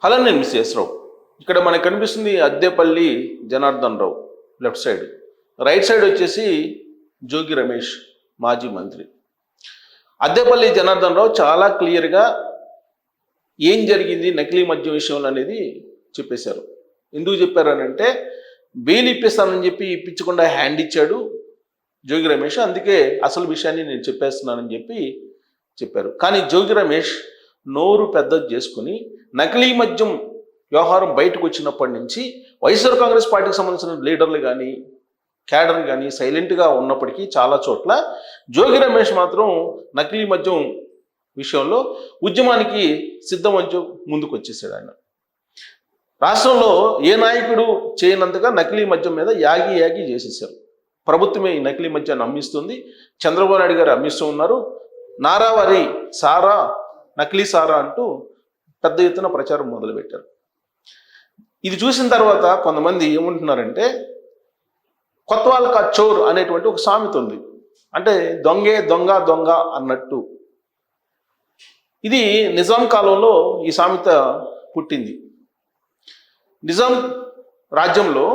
Hello, నేను miss రావు. ఇక్కడ మనకు కనిపిస్తుంది Addepalli Janardhan Rao left side, right side వచ్చేసి జోగి రమేష్ మాజీ మంత్రి. అద్దేపల్లి జనార్దన్ రావు చాలా క్లియర్గా ఏం జరిగింది నకిలీ మద్యం విషయంలో అనేది చెప్పేశారు. ఎందుకు చెప్పారనంటే బెయిల్ ఇప్పిస్తానని చెప్పి ఇప్పించకుండా హ్యాండ్ ఇచ్చాడు జోగి రమేష్, అందుకే అసలు విషయాన్ని నేను చెప్పేస్తున్నానని చెప్పి చెప్పారు. కానీ జోగి రమేష్ నోరు పెద్దది చేసుకుని నకిలీ మద్యం వ్యవహారం బయటకు వచ్చినప్పటి నుంచి వైఎస్ఆర్ కాంగ్రెస్ పార్టీకి సంబంధించిన లీడర్లు కానీ క్యాడర్ కానీ సైలెంట్గా ఉన్నప్పటికీ చాలా చోట్ల జోగి రమేష్ మాత్రం నకిలీ మద్యం విషయంలో ఉద్యమానికి సిద్ధమంచు ముందుకు వచ్చేసాడు. ఆయన రాష్ట్రంలో ఏ నాయకుడు చేయనంతగా నకిలీ మద్యం మీద యాగి చేసేసారు. ప్రభుత్వమే ఈ నకిలీ మద్యాన్ని అమ్మిస్తుంది, చంద్రబాబు నాయుడు గారు అమ్మిస్తూ ఉన్నారు. నారావారి సారా, నకిలీ సారా అంటూ పెద్ద ఎత్తున ప్రచారం మొదలుపెట్టారు. ఇది చూసిన తర్వాత కొంతమంది ఏమంటున్నారంటే కొత్వాల్ కా చోర్ అనేటువంటి ఒక సామెత ఉంది, అంటే దొంగే దొంగ దొంగ అన్నట్టు. ఇది నిజాం కాలంలో ఈ సామెత పుట్టింది. నిజాం రాజ్యంలో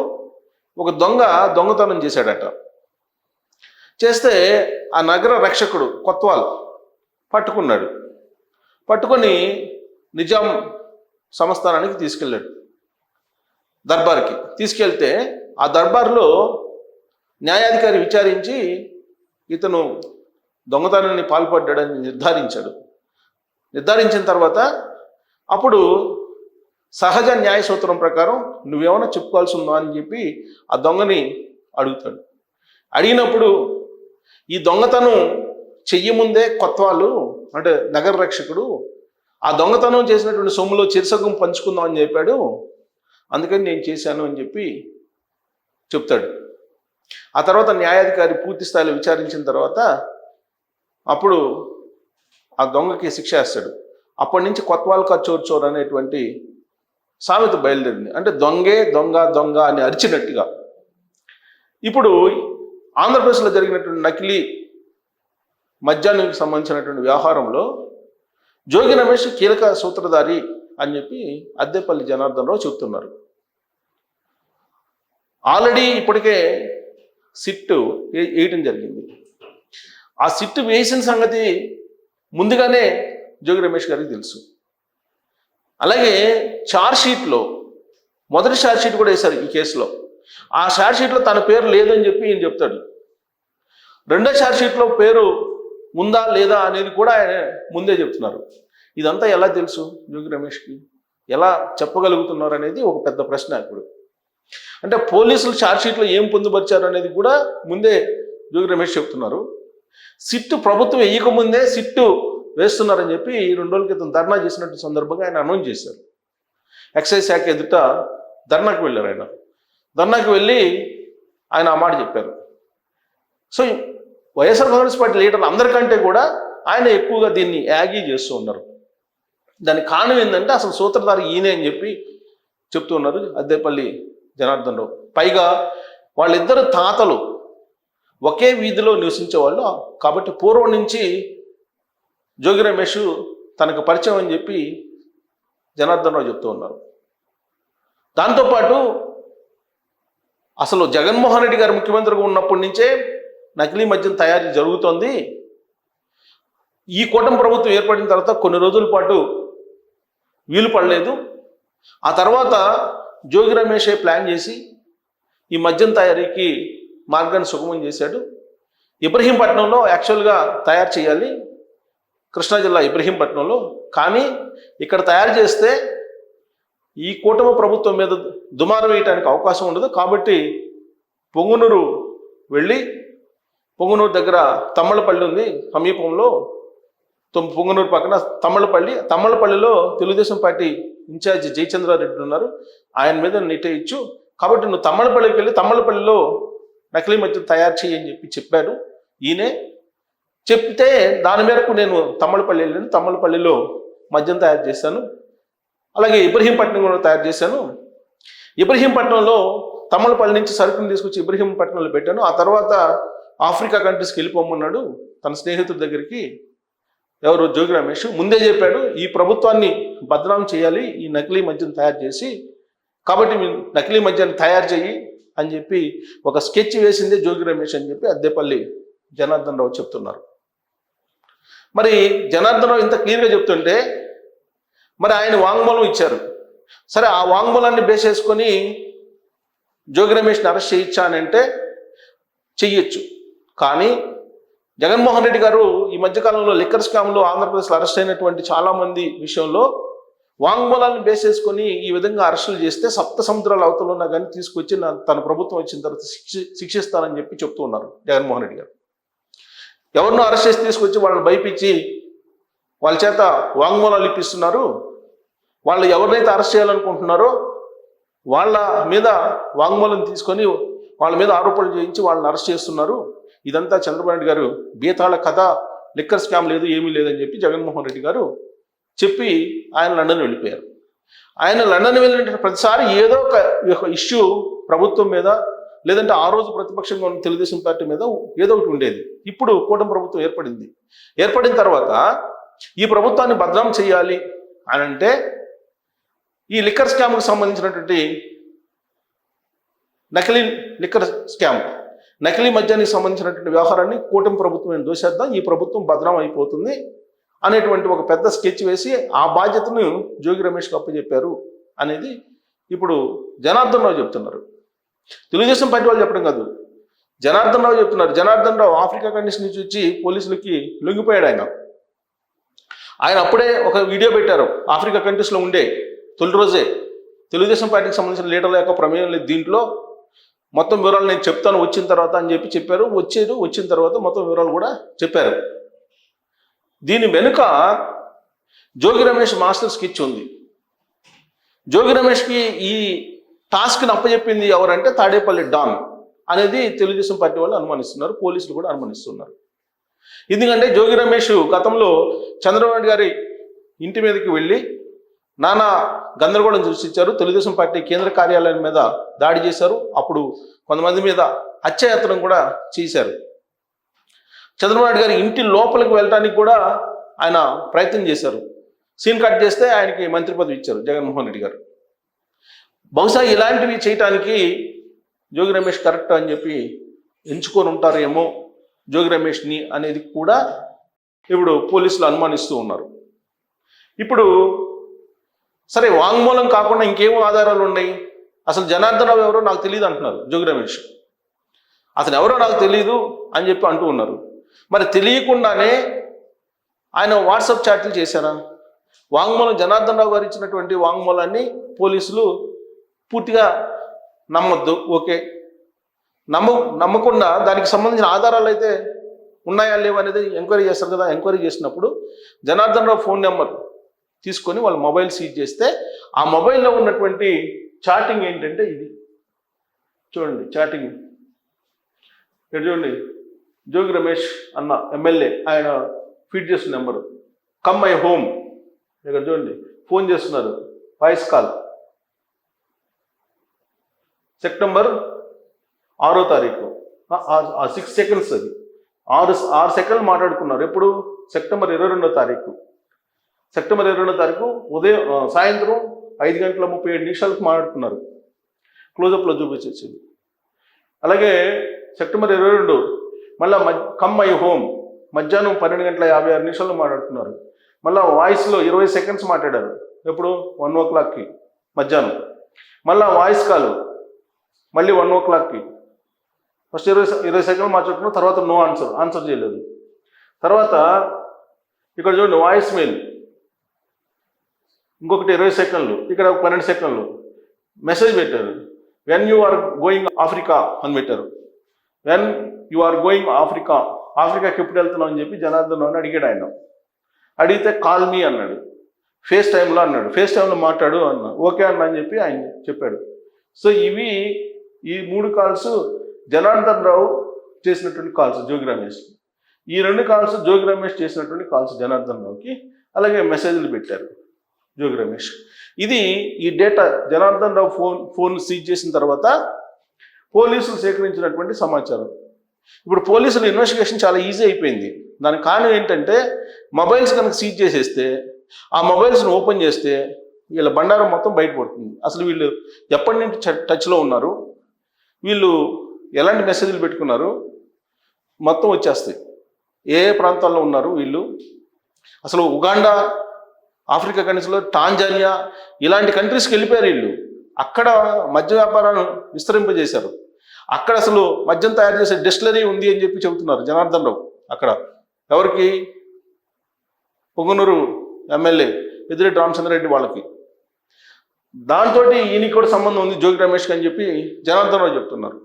ఒక దొంగతనం చేశాడట. చేస్తే ఆ నగర రక్షకుడు కొత్వాల్ పట్టుకొని నిజాం సంస్థానానికి తీసుకెళ్ళాడు. దర్బార్కి తీసుకెళ్తే ఆ దర్బార్లో న్యాయాధికారి విచారించి ఇతను దొంగతనాన్ని పాల్పడ్డాడని నిర్ధారించిన తర్వాత అప్పుడు సహజ న్యాయ సూత్రం ప్రకారం నువ్వేమైనా చెప్పుకోవాల్సి ఉందా అని చెప్పి ఆ దొంగని అడుగుతాడు. అడిగినప్పుడు ఈ దొంగతనం చెయ్యముందే కొత్వాలు అంటే నగర రక్షకుడు ఆ దొంగతనం చేసినటువంటి సొమ్ములో చిరుసగం పంచుకుందాం అని చెప్పాడు, అందుకని నేను చేశాను అని చెప్పి చెప్తాడు. ఆ తర్వాత న్యాయాధికారి పూర్తి స్థాయిలో విచారించిన తర్వాత అప్పుడు ఆ దొంగకి శిక్ష వేస్తాడు. అప్పటి నుంచి కొత్వాల్ కా చోర్ చోర్ అనేటువంటి సామెత బయలుదేరింది, అంటే దొంగే దొంగ దొంగ అని అరిచినట్టుగా. ఇప్పుడు ఆంధ్రప్రదేశ్లో జరిగినటువంటి నకిలీ మద్యానికి సంబంధించినటువంటి వ్యవహారంలో జోగి రమేష్ కీలక సూత్రధారి అని చెప్పి అద్దేపల్లి జనార్దన్ రావు చెబుతున్నారు. ఆల్రెడీ ఇప్పటికే సిట్ వేయటం జరిగింది. ఆ సిట్ వేసిన సంగతి ముందుగానే జోగి రమేష్ గారికి తెలుసు. అలాగే ఛార్జ్షీట్లో మొదటి ఛార్జ్షీట్ కూడా వేశారు ఈ కేసులో. ఆ ఛార్జ్షీట్లో తన పేరు లేదని చెప్పి ఈయన చెప్తాడు. రెండో ఛార్జ్షీట్లో పేరు ఉందా లేదా అనేది కూడా ఆయన ముందే చెప్తున్నారు. ఇదంతా ఎలా తెలుసు జోగి రమేష్కి, ఎలా చెప్పగలుగుతున్నారు అనేది ఒక పెద్ద ప్రశ్న. ఇప్పుడు అంటే పోలీసులు ఛార్జ్షీట్లో ఏం పొందుపరిచారు అనేది కూడా ముందే జోగి రమేష్ చెప్తున్నారు. సిట్టు ప్రభుత్వం వేయకముందే సిట్టు వేస్తున్నారని చెప్పి 2 రోజుల క్రితం ధర్నా చేసినట్టు సందర్భంగా ఆయన అనౌన్స్ చేశారు. ఎక్సైజ్ శాఖ ఎదుట ధర్నాకు వెళ్ళారు. ఆయన ధర్నాకు వెళ్ళి ఆయన ఆ మాట చెప్పారు. సో వైఎస్ఆర్ కాంగ్రెస్ పార్టీ లీడర్లు అందరికంటే కూడా ఆయన ఎక్కువగా దీన్ని యాగి చేస్తూ ఉన్నారు. దానికి కారణం ఏంటంటే అసలు సూత్రధారి ఈయనే అని చెప్పి చెప్తూ ఉన్నారు అద్దేపల్లి జనార్దన్ రావు. పైగా వాళ్ళిద్దరు తాతలు ఒకే వీధిలో నివసించేవాళ్ళు కాబట్టి పూర్వం నుంచి జోగి రమేష్ తనకు పరిచయం అని చెప్పి జనార్దన్ రావు చెప్తూ ఉన్నారు. దాంతోపాటు అసలు జగన్మోహన్ రెడ్డి గారు ముఖ్యమంత్రిగా ఉన్నప్పటి నుంచే నకిలీ మద్యం తయారీ జరుగుతోంది. ఈ కూటమి ప్రభుత్వం ఏర్పడిన తర్వాత కొన్ని రోజుల పాటు వీలు పడలేదు. ఆ తర్వాత జోగి రమేషే ప్లాన్ చేసి ఈ మద్యం తయారీకి మార్గాన్ని సుగమం చేశాడు. ఇబ్రహీంపట్నంలో యాక్చువల్గా తయారు చేయాలి, కృష్ణా జిల్లా ఇబ్రహీంపట్నంలో. కానీ ఇక్కడ తయారు చేస్తే ఈ కూటమి ప్రభుత్వం మీద దుమారం వేయడానికి అవకాశం ఉండదు. కాబట్టి పొంగునూరు వెళ్ళి, పొంగునూరు దగ్గర తమ్మలపల్లి ఉంది సమీపంలో, పొంగునూరు పక్కన తమ్మలపల్లిలో తెలుగుదేశం పార్టీ ఇన్ఛార్జి జయచంద్రారెడ్డి ఉన్నారు, ఆయన మీద నెట్టేయచ్చు. కాబట్టి నువ్వు తమ్మలపల్లికి వెళ్ళి తమ్మలపల్లిలో నకిలీ మద్యం తయారు చేయని చెప్పి చెప్పాడు ఈయనే. చెప్తే దాని మేరకు నేను తమ్మలపల్లి వెళ్ళాను, తమ్మలపల్లిలో మద్యం తయారు చేశాను, అలాగే ఇబ్రహీంపట్నం కూడా తయారు చేశాను. ఇబ్రహీంపట్నంలో తమ్మలపల్లి నుంచి సరుకుని తీసుకొచ్చి ఇబ్రహీంపట్నంలో పెట్టాను. ఆ తర్వాత ఆఫ్రికా కంట్రీస్కి వెళ్ళిపోమన్నాడు తన స్నేహితుడి దగ్గరికి. ఎవరు జోగి రమేష్ ముందే చెప్పాడు ఈ ప్రభుత్వాన్ని బదనాం చేయాలి ఈ నకిలీ మద్యం తయారు చేసి, కాబట్టి మీరు నకిలీ మద్యాన్ని తయారు చేయి అని చెప్పి ఒక స్కెచ్ వేసిందే జోగి రమేష్ అని చెప్పి అద్దేపల్లి జనార్దన్ రావు చెప్తున్నారు. మరి జనార్దన్ రావు ఇంత క్లియర్గా చెప్తుంటే మరి ఆయన వాంగ్మూలం ఇచ్చారు. సరే, ఆ వాంగ్మూలాన్ని బేస్ చేసుకొని జోగి రమేష్ని అరెస్ట్ చేయొచ్చా అని అంటే చెయ్యొచ్చు. కానీ జగన్మోహన్ రెడ్డి గారు ఈ మధ్యకాలంలో లిక్కర్ స్కామ్లో ఆంధ్రప్రదేశ్లో అరెస్ట్ అయినటువంటి చాలామంది విషయంలో వాంగ్మూలాలను బేస్ చేసుకొని ఈ విధంగా అరెస్టులు చేస్తే సప్త సముద్రాల అవతల ఉన్నా కానీ తీసుకొచ్చి తన ప్రభుత్వం వచ్చిన తర్వాత శిక్షిస్తానని చెప్పి చెప్తూ ఉన్నారు జగన్మోహన్ రెడ్డి గారు. ఎవరినో అరెస్ట్ చేసి తీసుకొచ్చి వాళ్ళని భయపించి వాళ్ళ చేత వాంగ్మూలాలు ఇప్పిస్తున్నారు. వాళ్ళు ఎవరినైతే అరెస్ట్ చేయాలనుకుంటున్నారో వాళ్ళ మీద వాంగ్మూలం తీసుకొని వాళ్ళ మీద ఆరోపణలు చేయించి వాళ్ళని అరెస్ట్ చేస్తున్నారు. ఇదంతా చంద్రబాబు నాయుడు గారు బీతాళ కథ, లిక్కర్ స్కామ్ లేదు, ఏమీ లేదని చెప్పి జగన్మోహన్ రెడ్డి గారు చెప్పి ఆయన లండన్ వెళ్ళిపోయారు. ఆయన లండన్ వెళ్ళిన ప్రతిసారి ఏదో ఒక ఇష్యూ ప్రభుత్వం మీద, లేదంటే ఆ రోజు ప్రతిపక్షంగా ఉన్న తెలుగుదేశం పార్టీ మీద ఏదో ఒకటి ఉండేది. ఇప్పుడు కూటమి ప్రభుత్వం ఏర్పడింది. ఏర్పడిన తర్వాత ఈ ప్రభుత్వాన్ని బదనాం చేయాలి అని అంటే ఈ లిక్కర్ స్కామ్కి సంబంధించినటువంటి నకిలీ లిక్కర్ స్కామ్, నకిలీ మద్యానికి సంబంధించినటువంటి వ్యవహారాన్ని కూటమి ప్రభుత్వం దోషేద్దాం, ఈ ప్రభుత్వం బదనాం అయిపోతుంది అనేటువంటి ఒక పెద్ద స్కెచ్ వేసి ఆ బాధ్యతను జోగి రమేష్కి అప్పచెప్పారు అనేది ఇప్పుడు జనార్దన్ రావు చెప్తున్నారు. తెలుగుదేశం పార్టీ వాళ్ళు చెప్పడం కాదు, జనార్దన్ రావు చెప్తున్నారు. జనార్దన్ రావు ఆఫ్రికా కండిషన్ నుంచి వచ్చి పోలీసులకి లొంగిపోయాడు. ఆయన అప్పుడే ఒక వీడియో పెట్టారు. ఆఫ్రికా కంట్రీస్లో ఉండే తొలి రోజే తెలుగుదేశం పార్టీకి సంబంధించిన లీడర్ల యొక్క ప్రమేయం లేదు దీంట్లో, మొత్తం వివరాలు నేను చెప్తాను వచ్చిన తర్వాత అని చెప్పి చెప్పారు. వచ్చిన తర్వాత మొత్తం వివరాలు కూడా చెప్పారు. దీని వెనుక జోగి రమేష్ మాస్టర్ స్కెచ్ ఉంది. జోగి రమేష్కి ఈ టాస్క్ని అప్పచెప్పింది ఎవరంటే తాడేపల్లి డాన్ అనేది తెలుగుదేశం పార్టీ వాళ్ళు అనుమానిస్తున్నారు, పోలీసులు కూడా అనుమానిస్తున్నారు. ఎందుకంటే జోగి రమేష్ గతంలో చంద్రబాబు నాయుడు గారి ఇంటి మీదకి వెళ్ళి నానా గందరగోళం సృష్టించారు. తెలుగుదేశం పార్టీ కేంద్ర కార్యాలయం మీద దాడి చేశారు. అప్పుడు కొంతమంది మీద హత్యాయత్నం కూడా చేశారు. చంద్రబాబు నాయుడు గారి ఇంటి లోపలికి వెళ్ళడానికి కూడా ఆయన ప్రయత్నం చేశారు. సీన్ కట్ చేస్తే ఆయనకి మంత్రి పదవి ఇచ్చారు జగన్మోహన్ రెడ్డి గారు. బహుశా ఇలాంటివి చేయటానికి జోగి రమేష్ కరెక్ట్ అని చెప్పి ఎంచుకొని ఉంటారేమో జోగి రమేష్ని అనేది కూడా ఇప్పుడు పోలీసులు అనుమానిస్తూ ఉన్నారు. ఇప్పుడు సరే, వాంగ్మూలం కాకుండా ఇంకేమో ఆధారాలు ఉన్నాయి. అసలు జనార్దన్ రావు ఎవరో నాకు తెలియదు అంటున్నారు జోగి రమేష్. అతను ఎవరో నాకు తెలియదు అని చెప్పి అంటూ ఉన్నారు. మరి తెలియకుండానే ఆయన వాట్సాప్ చాట్లు చేశారా? వాంగ్మూలం జనార్దన్ రావు గారు ఇచ్చినటువంటి వాంగ్మూలాన్ని పోలీసులు పూర్తిగా నమ్మొద్దు, ఓకే, నమ్మకుండా దానికి సంబంధించిన ఆధారాలు అయితే ఉన్నాయా లేవు అనేది ఎంక్వైరీ చేస్తారు కదా. ఎంక్వైరీ చేసినప్పుడు జనార్దన్ రావు ఫోన్ నెంబర్ తీసుకొని వాళ్ళ మొబైల్ సీజ్ చేస్తే ఆ మొబైల్లో ఉన్నటువంటి చాటింగ్ ఏంటంటే ఇది చూడండి. చాటింగ్ ఇక్కడ చూడండి, జోగి రమేష్ అన్న ఎమ్మెల్యే ఆయన ఫీడ్ చేస్తున్న నెంబరు కమ్ మై హోమ్. ఇక్కడ చూడండి, ఫోన్ చేస్తున్నారు, వాయిస్ కాల్, సెప్టెంబర్ 6వ తారీఖు, 6 సెకండ్స్, అది 6 సెకండ్లు మాట్లాడుకున్నారు. ఎప్పుడు? సెప్టెంబర్ 22వ తారీఖు. సెప్టెంబర్ 22వ తారీఖు ఉదయం సాయంత్రం 5:37 మాట్లాడుకున్నారు. క్లోజప్లో చూపించేసింది. అలాగే సెప్టెంబర్ 22 మళ్ళీ కమ్ మై హోమ్ మధ్యాహ్నం 12:56 మాట్లాడుతున్నారు. మళ్ళీ వాయిస్లో 20 సెకండ్స్ మాట్లాడారు. ఎప్పుడు? 1 o'clockకి మధ్యాహ్నం. మళ్ళీ వాయిస్ కాల్ మళ్ళీ 1 o'clockకి. ఫస్ట్ 20 సెకండ్లు మాట్లాడుకున్నారు. తర్వాత నో ఆన్సర్ చేయలేదు. తర్వాత ఇక్కడ చూడండి, వాయిస్ మెయిల్ ఇంకొకటి 20 సెకండ్లు, ఇక్కడ 12 సెకండ్లు మెసేజ్ పెట్టారు. When you are going Africa అని పెట్టారు. వెన్ యు ఆర్ గోయింగ్ ఆఫ్రికాకి ఎప్పుడు వెళ్తున్నావు అని చెప్పి జనార్దన్ రావుని అడిగాడు. ఆయన అడిగితే కాల్ మీ అన్నాడు, ఫేస్ టైంలో అన్నాడు, ఫేస్ టైంలో మాట్లాడు అన్నా. ఓకే అన్న అని చెప్పి ఆయన చెప్పాడు. సో ఈ 3 కాల్స్ జనార్దన్ రావు చేసినటువంటి కాల్స్ జోగి రమేష్. ఈ 2 కాల్స్ జోగి రమేష్ చేసినటువంటి కాల్స్ జనార్దన్ రావుకి. అలాగే మెసేజ్లు పెట్టారు జోగి రమేష్. ఈ data Janardhan Rao phone seize చేసిన తర్వాత పోలీసులు సేకరించినటువంటి సమాచారం. ఇప్పుడు పోలీసుల ఇన్వెస్టిగేషన్ చాలా ఈజీ అయిపోయింది. దానికి కారణం ఏంటంటే మొబైల్స్ కనుక సీజ్ చేసేస్తే ఆ మొబైల్స్ని ఓపెన్ చేస్తే వీళ్ళ బండారం మొత్తం బయటపడుతుంది. అసలు వీళ్ళు ఎప్పటి నుంచి టచ్లో ఉన్నారు, వీళ్ళు ఎలాంటి మెసేజ్లు పెట్టుకున్నారు మొత్తం వచ్చేస్తాయి. ఏ ప్రాంతాల్లో ఉన్నారు వీళ్ళు, అసలు ఉగాండా, ఆఫ్రికా కంట్రీస్లో టాంజానియా ఇలాంటి కంట్రీస్కి వెళ్ళిపోయారు వీళ్ళు. అక్కడ మద్య వ్యాపారాన్ని విస్తరింపజేశారు. అక్కడ అసలు మద్యం తయారు చేసే డిస్టిలరీ ఉంది అని చెప్పి చెబుతున్నారు జనార్దన్ రావు. అక్కడ ఎవరికి, పొంగనూరు ఎమ్మెల్యే పెద్దిరెడ్డి రామచంద్రరెడ్డి వాళ్ళకి. దాంతో ఈయనకి కూడా సంబంధం ఉంది జోగి రమేష్కి అని చెప్పి జనార్దన్ రావు చెప్తున్నారు.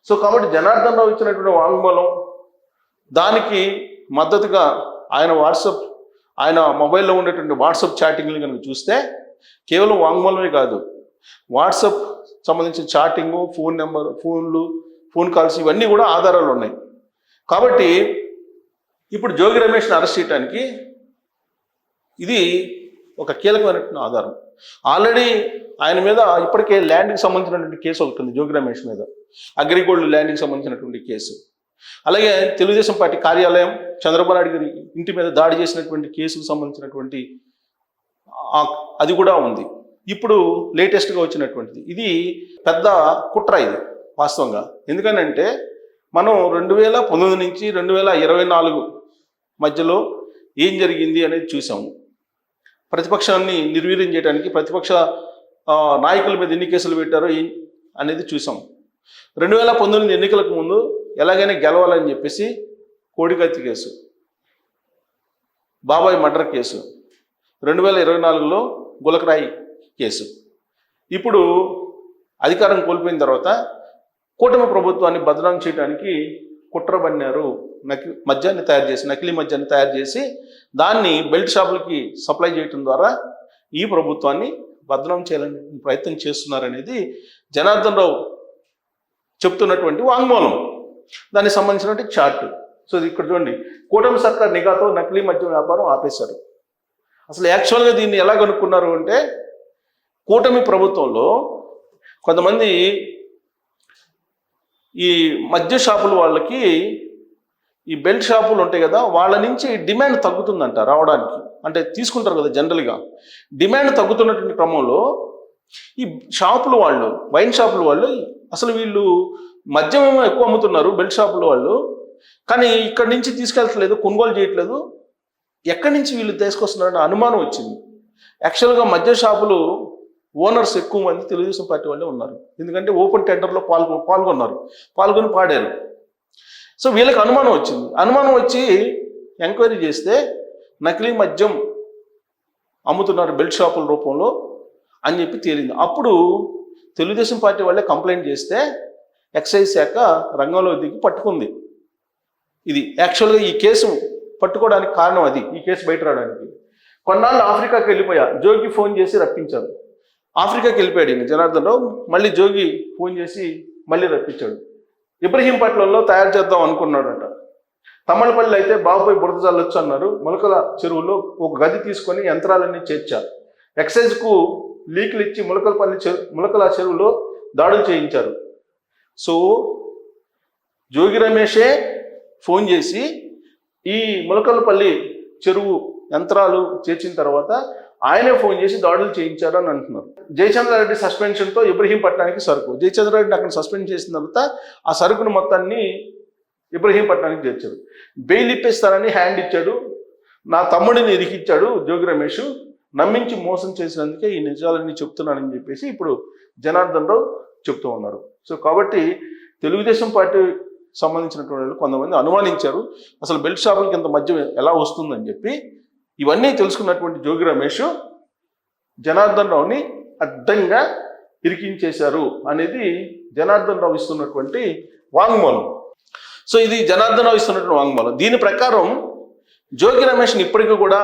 సో కాబట్టి జనార్దన్ రావు ఇచ్చినటువంటి వాంగ్మూలం, దానికి మద్దతుగా ఆయన మొబైల్లో ఉండేటువంటి వాట్సాప్ చాటింగ్లు కనుక చూస్తే కేవలం వాంగ్మూలమే కాదు, వాట్సాప్ సంబంధించిన chatting, phone number, phone calls ఇవన్నీ కూడా ఆధారాలు ఉన్నాయి. కాబట్టి ఇప్పుడు జోగి రమేష్ని అరెస్ట్ చేయడానికి ఇది ఒక కీలకమైనటువంటి ఆధారం. ఆల్రెడీ ఆయన మీద ఇప్పటికే ల్యాండ్కి సంబంధించినటువంటి కేసు ఒకటి ఉంది, జోగి రమేష్ మీద అగ్రిగోల్డ్ ల్యాండ్కి సంబంధించినటువంటి కేసు. అలాగే తెలుగుదేశం పార్టీ కార్యాలయం, చంద్రబాబు నాయుడు గారి ఇంటి మీద దాడి చేసినటువంటి కేసుకు సంబంధించినటువంటి అది కూడా ఉంది. ఇప్పుడు లేటెస్ట్గా వచ్చినటువంటిది ఇది పెద్ద కుట్ర ఇది వాస్తవంగా. ఎందుకనంటే మనం 2019 నుంచి 2024 మధ్యలో ఏం జరిగింది అనేది చూసాము. ప్రతిపక్షాన్ని నిర్వీర్యం చేయడానికి ప్రతిపక్ష నాయకుల మీద ఎన్ని కేసులు పెట్టారో అనేది చూసాం. 2019 ఎన్నికలకు ముందు ఎలాగైనా గెలవాలని చెప్పేసి కోడికత్తి కేసు, బాబాయ్ మర్డర్ కేసు, 2024లో గులకరాయి కేసు. ఇప్పుడు అధికారం కోల్పోయిన తర్వాత కూటమి ప్రభుత్వాన్ని బదనాం చేయడానికి కుట్ర పన్నారు. నకిలీ మద్యాన్ని తయారు చేసి దాన్ని బెల్ట్ షాపులకి సప్లై చేయడం ద్వారా ఈ ప్రభుత్వాన్ని బదనాం చేయాలని ప్రయత్నం చేస్తున్నారనేది జనార్దన్ రావు చెప్తున్నటువంటి వాంగ్మూలం, దానికి సంబంధించినటువంటి చార్ట్. సో ఇక్కడ చూడండి, కూటమి సర్కార్ నిఘాతో నకిలీ మద్యం వ్యాపారం ఆపేశారు. అసలు యాక్చువల్గా దీన్ని ఎలా కనుక్కున్నారు అంటే, కూటమి ప్రభుత్వంలో కొంతమంది ఈ మద్య షాపుల వాళ్ళకి ఈ బెల్ట్ షాపులు ఉంటాయి కదా, వాళ్ళ నుంచి డిమాండ్ తగ్గుతుందంట రావడానికి. అంటే తీసుకుంటారు కదా జనరల్గా, డిమాండ్ తగ్గుతున్నటువంటి క్రమంలో ఈ షాపుల వాళ్ళు, వైన్ షాపుల వాళ్ళు అసలు వీళ్ళు మద్యం ఏమో ఎక్కువ అమ్ముతున్నారు బెల్ట్ షాపుల వాళ్ళు, కానీ ఇక్కడి నుంచి తీసుకెళ్తలేదు, కొనుగోలు చేయట్లేదు, ఎక్కడి నుంచి వీళ్ళు తీసుకొస్తున్నారని అనుమానం వచ్చింది. యాక్చువల్గా మద్య షాపులు ఓనర్స్ ఎక్కువ మంది తెలుగుదేశం పార్టీ వాళ్ళే ఉన్నారు. ఎందుకంటే ఓపెన్ టెండర్లో పాల్గొని పాడారు. సో వీళ్ళకి అనుమానం వచ్చింది. అనుమానం వచ్చి ఎంక్వైరీ చేస్తే నకిలీ మద్యం అమ్ముతున్నారు బెల్ట్ షాపుల రూపంలో అని చెప్పి తేలింది. అప్పుడు తెలుగుదేశం పార్టీ వాళ్ళే కంప్లైంట్ చేస్తే ఎక్సైజ్ శాఖ రంగంలో దిగి పట్టుకుంది. ఇది యాక్చువల్గా ఈ కేసు పట్టుకోవడానికి కారణం అది, ఈ కేసు బయట రావడానికి. కొన్నాళ్ళు ఆఫ్రికాకి వెళ్ళిపోయా, జోగి ఫోన్ చేసి రప్పించారు. ఆఫ్రికాకి వెళ్ళిపోయాడు ఈయన జనార్దన్ రావు, మళ్ళీ జోగి ఫోన్ చేసి మళ్ళీ రప్పించాడు. ఇబ్రహీంపట్నంలో తయారు చేద్దాం అనుకున్నాడట. తమ్మలపల్లి అయితే బాబుపై బురద జల్లొచ్చు అన్నారు. ములకల చెరువులో ఒక గది తీసుకొని యంత్రాలన్నీ చేర్చారు. ఎక్సైజ్కు లీకులు ఇచ్చి ములకల చెరువులో దాడులు చేయించారు. సో జోగి రమేషే ఫోన్ చేసి ఈ ములకలపల్లి చెరువు యంత్రాలు చేర్చిన తర్వాత ఆయనే ఫోన్ చేసి దాడులు చేయించారు అని అంటున్నారు. జయచంద్రారెడ్డి సస్పెన్షన్తో ఇబ్రహీంపట్నానికి సరుకు, జయచంద్రారెడ్డిని అక్కడ సస్పెండ్ చేసిన తర్వాత ఆ సరుకును మొత్తాన్ని ఇబ్రహీంపట్నానికి చేర్చారు. బెయిల్ ఇప్పిస్తానని హ్యాండ్ ఇచ్చాడు, నా తమ్ముడిని ఇరికిచ్చాడు జోగి రమేష్, నమ్మించి మోసం చేసినందుకే ఈ నిజాలన్నీ చెప్తున్నానని చెప్పేసి ఇప్పుడు జనార్దన్ రావు చెప్తూ ఉన్నారు. సో కాబట్టి తెలుగుదేశం పార్టీ సంబంధించినటువంటి వాళ్ళు కొంతమంది అనుమానించారు అసలు బెల్ట్ షాపులకి ఇంత మద్యం ఎలా వస్తుందని చెప్పి. ఇవన్నీ తెలుసుకున్నటువంటి జోగి రమేష్ జనార్దన్ రావుని అడ్డంగా ఇరికించేశారు అనేది జనార్దన్ రావు ఇస్తున్నటువంటి వాంగ్మూలం. సో ఇది జనార్దన్ రావు ఇస్తున్నటువంటి వాంగ్మూలం. దీని ప్రకారం జోగి రమేష్ని ఇప్పటికీ కూడా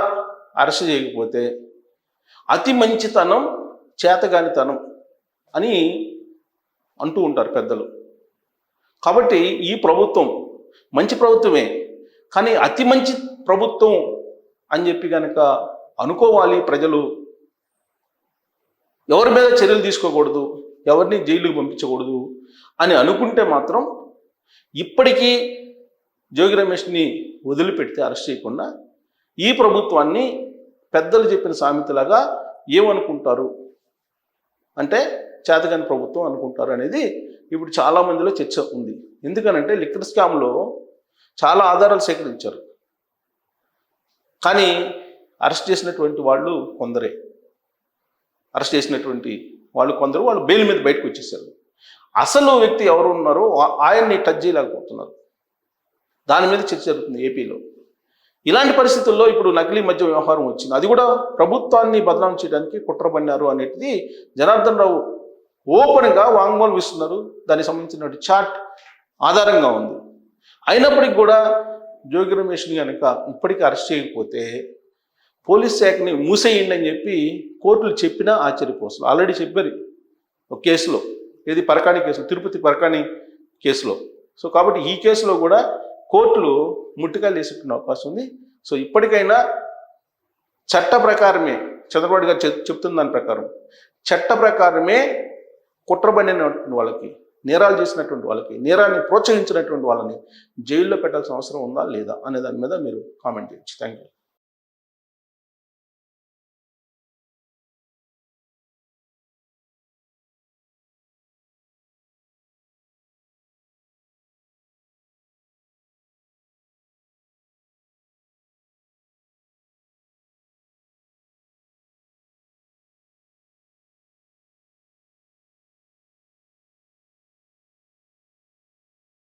అరెస్ట్ చేయకపోతే అతి మంచితనం, చేతగానితనం అని అంటూ ఉంటారు పెద్దలు. కాబట్టి ఈ ప్రభుత్వం మంచి ప్రభుత్వమే, కానీ అతి మంచి ప్రభుత్వం అని చెప్పి కనుక అనుకోవాలి ప్రజలు, ఎవరి మీద చర్యలు తీసుకోకూడదు, ఎవరిని జైలుకి పంపించకూడదు అని అనుకుంటే మాత్రం ఇప్పటికీ జోగి రమేష్ని వదిలిపెడితే అరెస్ట్ చేయకుండా ఈ ప్రభుత్వాన్ని పెద్దలు చెప్పిన సామెతలాగా ఏమనుకుంటారు అంటే చేతగాని ప్రభుత్వం అనుకుంటారు అనేది ఇప్పుడు చాలామందిలో చర్చ ఉంది. ఎందుకనంటే లిక్కర్ స్కామ్లో చాలా ఆధారాలు సేకరించారు, కానీ అరెస్ట్ చేసినటువంటి వాళ్ళు కొందరే. అరెస్ట్ చేసినటువంటి వాళ్ళు కొందరు, వాళ్ళు బెయిల్ మీద బయటకు వచ్చేసారు. అసలు వ్యక్తి ఎవరు ఉన్నారో ఆయన్ని టచ్ చేయలేకపోతున్నారు. దాని మీద చర్చ జరుగుతుంది ఏపీలో. ఇలాంటి పరిస్థితుల్లో ఇప్పుడు నకిలీ మద్యం వ్యవహారం వచ్చింది. అది కూడా ప్రభుత్వాన్ని బదనాం చేయడానికి కుట్ర పన్నారు అనేది జనార్దన్ రావు ఓపెన్గా వాంగ్మూలం ఇస్తున్నారు. దానికి సంబంధించిన చాట్ ఆధారంగా ఉంది. అయినప్పటికీ కూడా జోగి రమేష్ని కనుక ఇప్పటికీ అరెస్ట్ చేయకపోతే పోలీస్ శాఖని మూసేయండి అని చెప్పి కోర్టులు చెప్పినా ఆశ్చర్యపోతుంది. ఆల్రెడీ చెప్పారు ఒక కేసులో, ఏది పరకాణి కేసులో, తిరుపతి పరకాణి కేసులో. సో కాబట్టి ఈ కేసులో కూడా కోర్టులు ముట్టికాయలు వేసుకునే అవకాశం ఉంది. సో ఇప్పటికైనా చట్ట ప్రకారమే, చంద్రబాబు గారు చెప్తున్న దాని ప్రకారం చట్ట ప్రకారమే కుట్రబడినటువంటి వాళ్ళకి, నేరాలు చేసినటువంటి వాళ్ళకి, నేరాన్ని ప్రోత్సహించినటువంటి వాళ్ళని జైల్లో పెట్టాల్సిన అవసరం ఉందా లేదా అనే దాని మీద మీరు కామెంట్ చేయొచ్చు. Thank you.